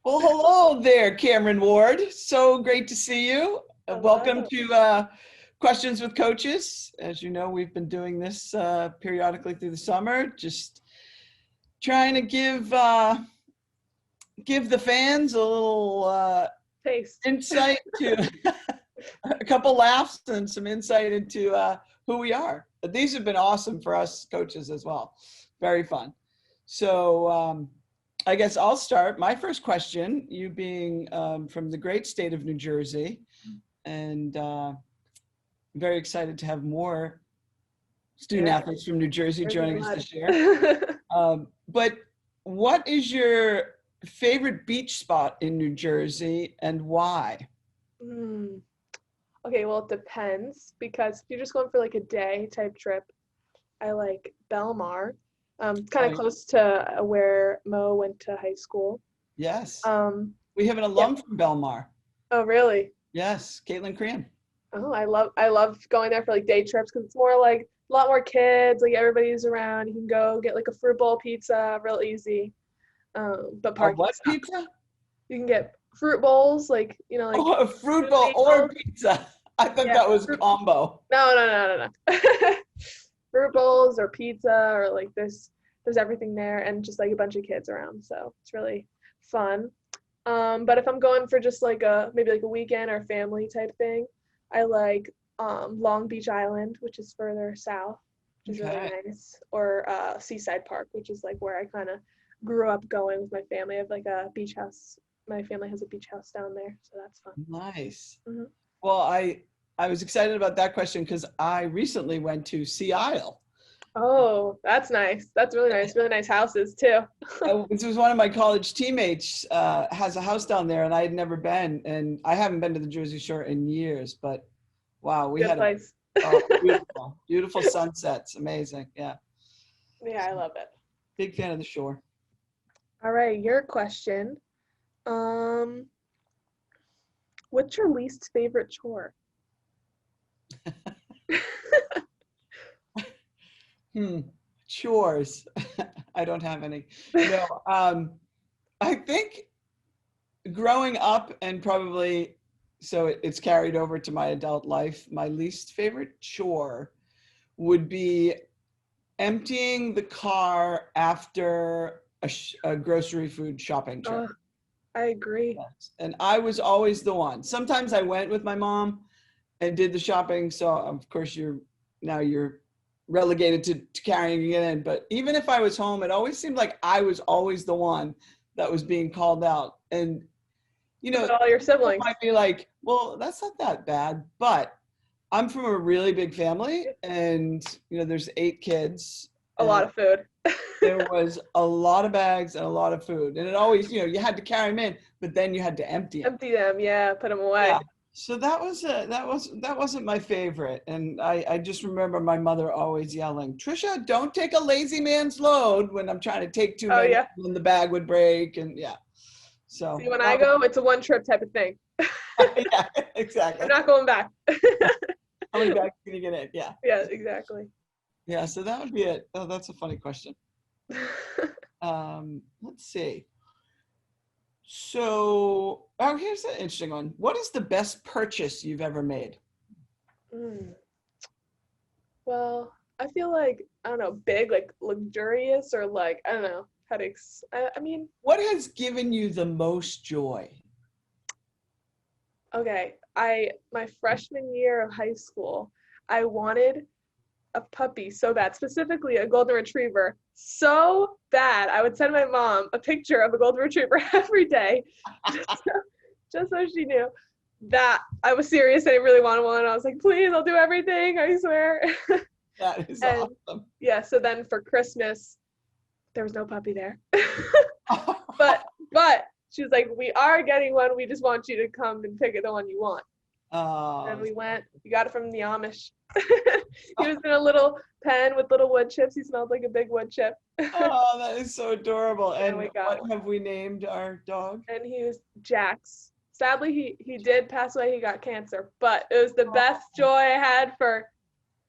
Well, hello there, Cameron Ward. So great to see you. Welcome Hello. to Questions with Coaches. As you know, we've been doing this periodically through the summer, just trying to give the fans a little Taste. insight to a couple laughs and some insight into who we are. But these have been awesome for us coaches as well. Very fun. So I guess I'll start. My first question, you being from the great state of New Jersey, and very excited to have more student Yeah, athletes from New Jersey there's a joining us lot. this year. But what is your favorite beach spot in New Jersey and why? Hmm. Okay, well, it depends because if you're just going for like a day type trip, I like Belmar. Kind of Oh, close to where Mo went to high school. yes. Um, We have an yeah. alum from Belmar. Oh, really? Yes, Caitlin Crean. Oh, I love going there for like day trips because it's more like a lot more kids. Like everybody's around. You can go get like a fruit bowl pizza, real easy. But A parking what sucks. pizza? You can get fruit bowls, like like Oh, a fruit bowl smoothie or bowls. pizza. I thought Yeah, that was a combo. no, no, no, no, no. Fruit bowls or pizza or like there's everything there and just like a bunch of kids around. So it's really fun. But if I'm going for just like a maybe like a weekend or family type thing, I like Long Beach Island, which is further south, which is really Okay. nice, or Seaside Park, which is like where I kind of grew up going with my family. I have like a beach house. My family has a beach house down there, so that's fun. Nice. Hmm. Well, I was excited about that question because I recently went to Sea Isle. Oh, that's nice. That's really nice. Really nice houses too. This was one of my college teammates has a house down there, and I had never been, and I haven't been to the Jersey Shore in years. But wow, we Good had a place. beautiful, beautiful sunsets. Amazing. Yeah, Yeah, I love it. big fan of the shore. All right, your question. Um, what's your least favorite chore? Hmm. Chores. I don't have any. No. I think growing up and probably so it's carried over to my adult life. My least favorite chore would be emptying the car after a grocery food shopping trip. Oh, I agree. Yes. And I was always the one. Sometimes I went with my mom and did the shopping. So of course you're relegated to carrying it in. But even if I was home, it always seemed like I was always the one that was being called out. And you What know, about all your people siblings? might be like, well, that's not that bad. But I'm from a really big family and there's 8 kids A lot and of food. there was a lot of bags and a lot of food. And it always, you had to carry them in, but then you had to empty them. Empty them, yeah, put them Yeah. away. So that wasn't my favorite. And I just remember my mother always yelling, Trisha, don't take a lazy man's load when I'm trying to take too Oh many yeah. and the bag would break. And yeah. See, So when I that was, go, it's a one trip type of thing. yeah, I'm exactly. not going back. How many bags can you get in? Yeah. Yeah, exactly. Yeah. So that would be it. Oh, that's a funny question. Let's see. So, oh, here's an interesting one. What is the best purchase you've ever made? Mm. Well, I feel like I don't know, big, like luxurious, or like I don't know how to. I mean, What has given you the most joy? okay, I my freshman year of high school, I wanted a puppy so bad, specifically a golden retriever, so bad. I would send my mom a picture of a golden retriever every day, just so, just so she knew that I was serious and I really wanted one. I was like, please, I'll do everything, I swear. That is And awesome. yeah, so then for Christmas, there was no puppy there. But she was like, we are getting one. We just want you to come and pick it, the one you want. And Oh, we went. We got it from the Amish. He was in a little pen with little wood chips. He smelled like a big wood chip. oh, that is so adorable. And And we got what one. have we named our dog? And he was Jax. Sadly, he did pass away. He got cancer, but it was the best joy I had for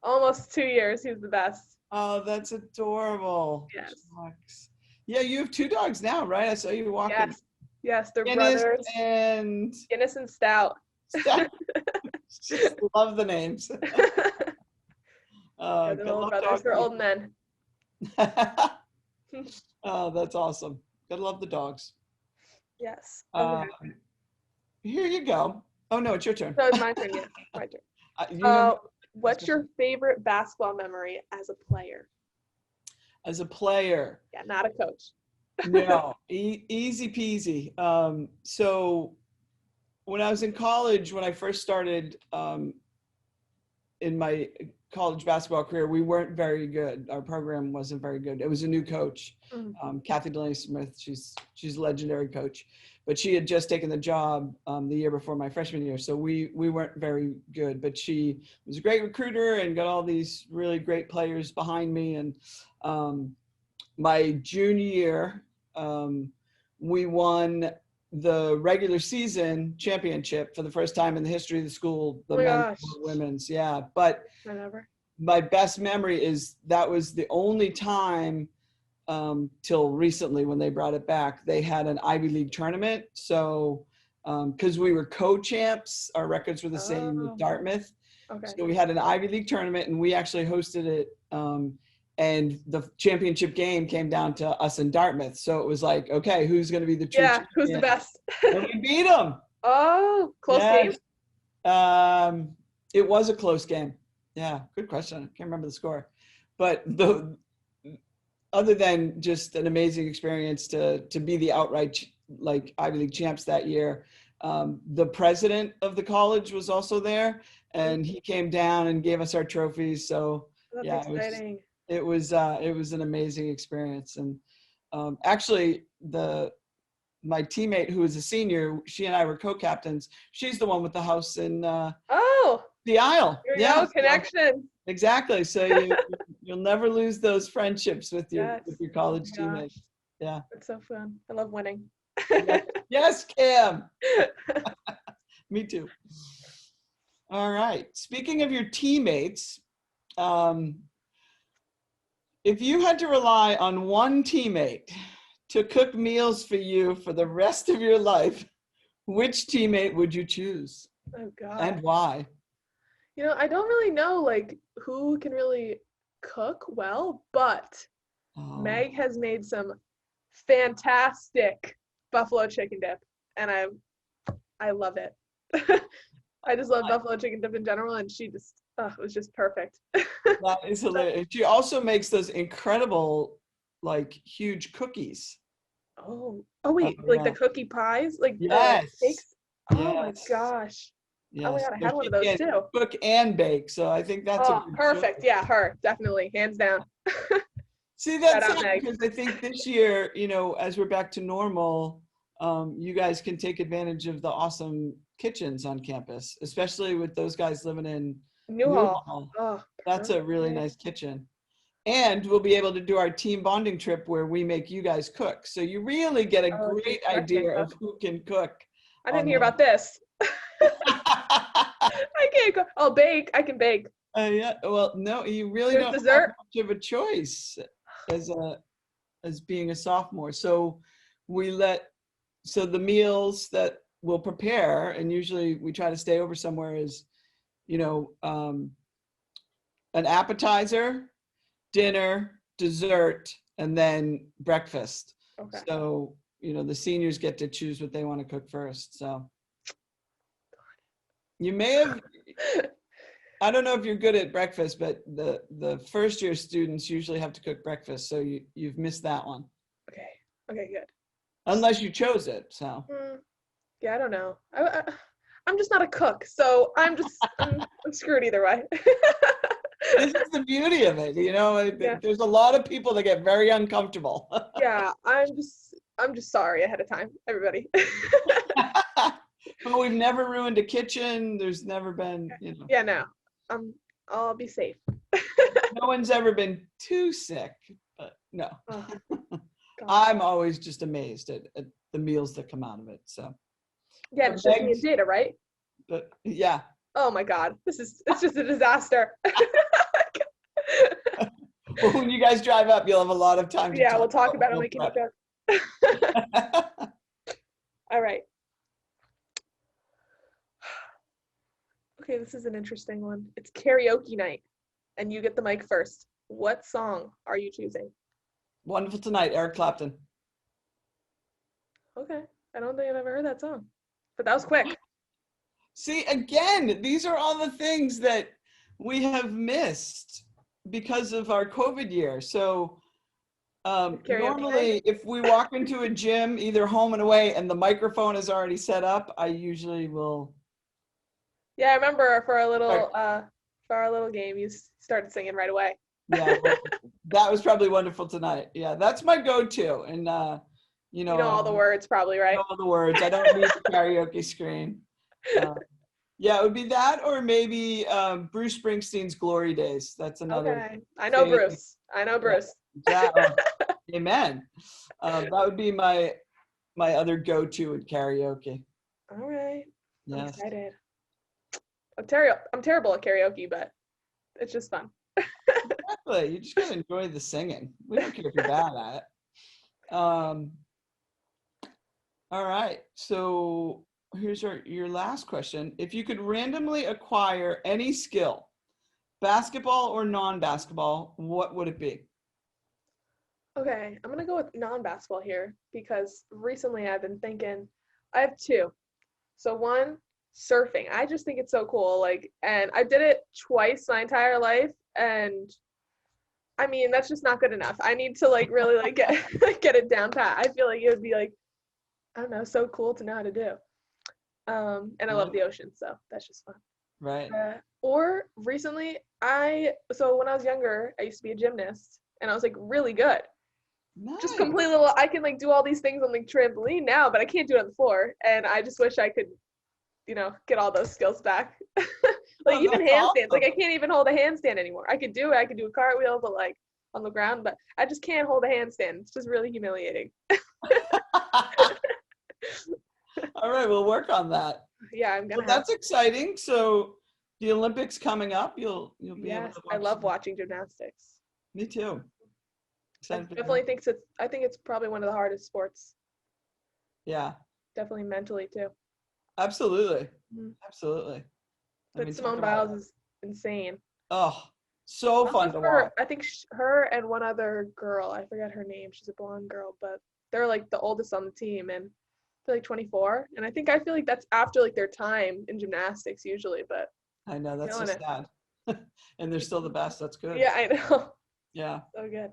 almost 2 years. He was the best. Oh, that's adorable. Yes. Shucks. Yeah, you have 2 dogs now, right? I saw you walking. Yes. Yes, they're Guinness brothers. and Guinness and Stout. Stout. Just love the names. Yeah, they're Good little love brothers. dog They're old men. Oh, that's awesome. Gotta love the dogs. Yes. Okay. Uh, Here you go. Oh no, it's your turn. So it's my turn. Yeah, my turn. You know me What's your favorite basketball memory as a player? as a player. Yeah, not a coach. No, easy peasy. So when I was in college, when I first started in my college basketball career, we weren't very good. Our program wasn't very good. It was a new coach, Kathy Delaney Smith. She's a legendary coach, but she had just taken the job the year before my freshman year, so we weren't very good. But she was a great recruiter and got all these really great players behind me. And my junior year, we won the regular season championship for the first time in the history of the school, the Oh my men's gosh. and women's. Yeah. But Whatever. my best memory is that was the only time till recently when they brought it back, they had an Ivy League tournament. So, because we were co-champs, our records were the same with Oh, Dartmouth. okay. So we had an Ivy League tournament and we actually hosted it. And the championship game came down to us in Dartmouth. So it was like, okay, who's going to be the true Yeah, champion? who's the best? And we beat them. Oh, close game? It was a close game. Yeah, good question. I can't remember the score. But other than just an amazing experience to be the outright like Ivy League champs that year, the president of the college was also there, and he came down and gave us our trophies. So That's yeah, exciting. it was an amazing experience. And actually, my teammate who was a senior, she and I were co-captains. She's the one with the house in Oh, the Isle. here we Yeah, go. Connection. exactly. So you'll never lose those friendships with your college Oh my teammates. gosh. Yeah. It's so fun. I love winning. Yes, Cam. Me too. All right. Speaking of your teammates, if you had to rely on one teammate to cook meals for you for the rest of your life, which teammate would you choose Oh God. and why? You know, I don't really know like who can really cook well, but Meg has made some fantastic buffalo chicken dip, and I love it. I just love buffalo chicken dip in general, and she just it was just perfect. That is hilarious. She also makes those incredible, like, huge cookies. Oh wait, Oh, like yeah. the cookie pies, like Yes. the cakes. Oh my Yes. gosh. Yes. Oh my God, I So had one of those she can too. cook and bake, so I think that's a Oh, good perfect. choice. Yeah, her, definitely, hands down. See, Shout that's out it, Meg. because I think this year, as we're back to normal, you guys can take advantage of the awesome kitchens on campus, especially with those guys living in Newhall. Oh, That's a really perfect. nice kitchen. And we'll be able to do our team bonding trip where we make you guys cook. So you really get a Oh, great I can't idea of cook. who can cook. I didn't hear about this. I can't cook. Oh, bake. I can bake. Yeah, well, no, you really There's don't have dessert. much of a choice as being a sophomore. So the meals that we'll prepare, and usually we try to stay over somewhere, is an appetizer, dinner, dessert, and then breakfast. Okay. So, the seniors get to choose what they want to cook first. So you may have, I don't know if you're good at breakfast, but the first year students usually have to cook breakfast. So you've missed that one. Okay. Okay, good. Unless you chose it. So. Yeah, I don't know. I'm just not a cook, so I'm screwed either way. This is the beauty of it, Yeah. There's a lot of people that get very uncomfortable. Yeah, I'm just sorry ahead of time, everybody. But we've never ruined a kitchen. There's never been, Yeah, no. I'll be safe. No one's ever been too sick, but no. Oh, I'm always just amazed at the meals that come out of it. So yeah, it's just me and Data, right? But yeah. Oh my God, it's just a disaster. Well, when you guys drive up, you'll have a lot of time to we'll talk about it when we can cook. All right. Okay, this is an interesting one. It's karaoke night, and you get the mic first. What song are you choosing? Wonderful Tonight, Eric Clapton. Okay, I don't think I've ever heard that song, but that was quick. See, again, these are all the things that we have missed because of our COVID year. So Karaoke normally, night? if we walk into a gym, either home and away, and the microphone is already set up, I usually will. Yeah, I remember for Start. our little game, you started singing right away. Yeah, well, that was probably Wonderful Tonight. Yeah, that's my go-to, and You know all the words probably, I right? know all the words. I don't need the karaoke screen. Uh, yeah, it would be that, or maybe Bruce Springsteen's "Glory Days." That's another Okay, I know famous. Bruce. I know Yeah, Bruce. amen. That would be my other go-to in karaoke. All right, I'm Yes. excited. I'm terrible at karaoke, but it's just fun. Exactly. You just gotta enjoy the singing. We don't care if you're bad at it. All right. So here's your last question. If you could randomly acquire any skill, basketball or non-basketball, what would it be? Okay, I'm gonna go with non-basketball here because recently I've been thinking I have two. So one, surfing. I just think it's so cool. Like, and I did it twice my entire life, and I mean that's just not good enough. I need to like really like get get it down pat. I feel like it would be like I don't know, so cool to know how to do. And I love Right. the ocean, so that's just fun. Right. Or recently, so when I was younger, I used to be a gymnast, and I was like really good. Just Nice. completely, I can like do all these things on the trampoline now, but I can't do it on the floor. And I just wish I could, get all those skills back. Like Oh, even that's handstands, like awesome. I can't even hold a handstand anymore. I could do it, I could do a cartwheel, but like on the ground, but I just can't hold a handstand. It's just really humiliating. All right, we'll work on that. Yeah, I'm Well, gonna have. that's exciting. So the Olympics coming up, you'll be able Yes, to I watch love some. watching gymnastics. Me too. I Excited for definitely that. think it's. I think it's probably one of the hardest sports. Yeah, Definitely mentally too. absolutely. Mhm. Absolutely. I But mean, talk Simone about, Biles is insane. oh, so I fun love to her. watch. I think her and one other girl. I forget her name. She's a blonde girl, but they're like the oldest on the team, and they're like 24. And I feel like that's after like their time in gymnastics usually, but I know, that's so killing it. sad. And they're still the best. That's good. Yeah, I know. Yeah. So good.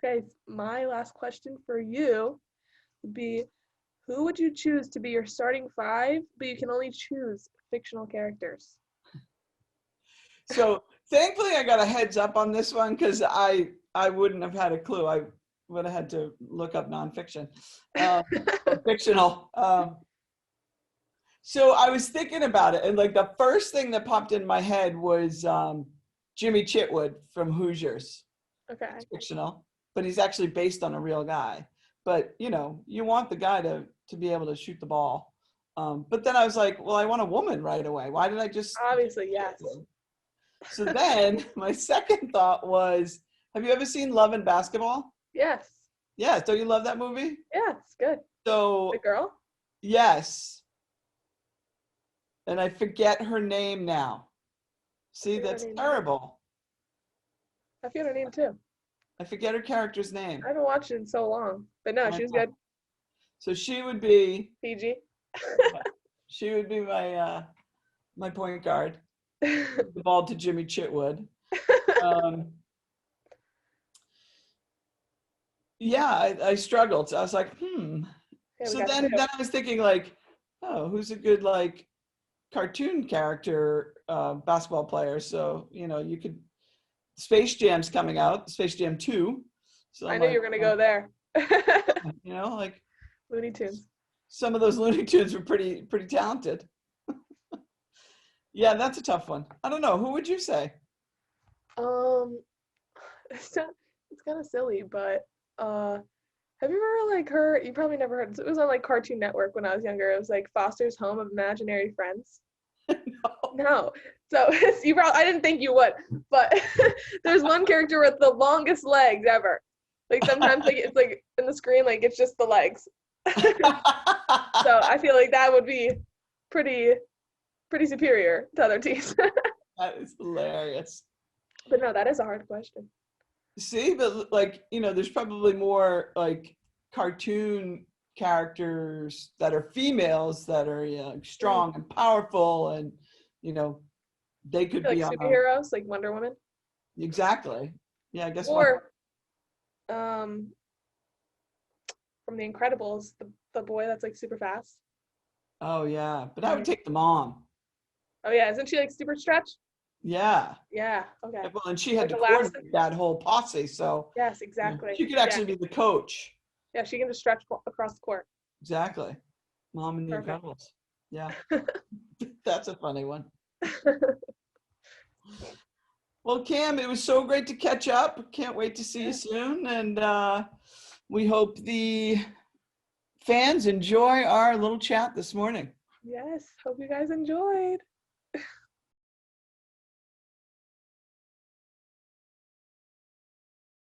Okay, my last question for you would be, who would you choose to be your starting five, but you can only choose fictional characters? So thankfully I got a heads up on this one because I wouldn't have had a clue. I would have had to look up nonfiction or fictional. So I was thinking about it, and like the first thing that popped in my head was Jimmy Chitwood from Hoosiers. Okay. It's fictional, but he's actually based on a real guy. But you want the guy to be able to shoot the ball. But then I was like, well, I want a woman right away. Why did I just Obviously, yes. Chitwood? So then my second thought was, have you ever seen Love and Basketball? Yes. Yeah, don't you love that movie? Yeah, it's good. The So girl? yes, and I forget her name now. I See, forget her that's name too. terrible. I forget her name too. I forget her character's name. I haven't watched it in so long. But no, I she was know. good. So she would be PG. my point guard. The ball to Jimmy Chitwood. Um, yeah, I struggled. So I was like, Okay, we So got then two. I was thinking like, oh, who's a good like cartoon character basketball player? So you could. Space Jam's coming out, Space Jam 2. So I I'm knew like, you were gonna go there. like Looney Tunes. some of those Looney Tunes were pretty talented. Yeah, that's a tough one. I don't know. Who would you say? Um, it's kind of silly, but have you ever like heard? You probably never heard. It was on like Cartoon Network when I was younger. It was like Foster's Home of Imaginary Friends. No, so you probably I didn't think you would, but there's one character with the longest legs ever. Like sometimes like it's like in the screen like it's just the legs. So I feel like that would be pretty superior to other teams. That is hilarious. But no, that is a hard question. See, but like, there's probably more like cartoon characters that are females that are strong and powerful, and you know they could Like be on superheroes, like Wonder Woman, exactly. Yeah, I guess. or um, from The Incredibles, the boy that's like super fast. Oh yeah, but I would take the mom. Oh yeah, isn't she like super stretch? Yeah. Yeah. Okay. Well, and she had Like to elastic. coordinate that whole posse, so Yes, exactly. she could Yeah. actually be the coach. Yeah, she can just stretch across the court. Exactly. Mom and the Perfect. Incredibles. Yeah. That's a funny one. Well, Cam, it was so great to catch up. Can't wait to see you soon. And we hope the fans enjoy our little chat this morning. Yes. Hope you guys enjoyed.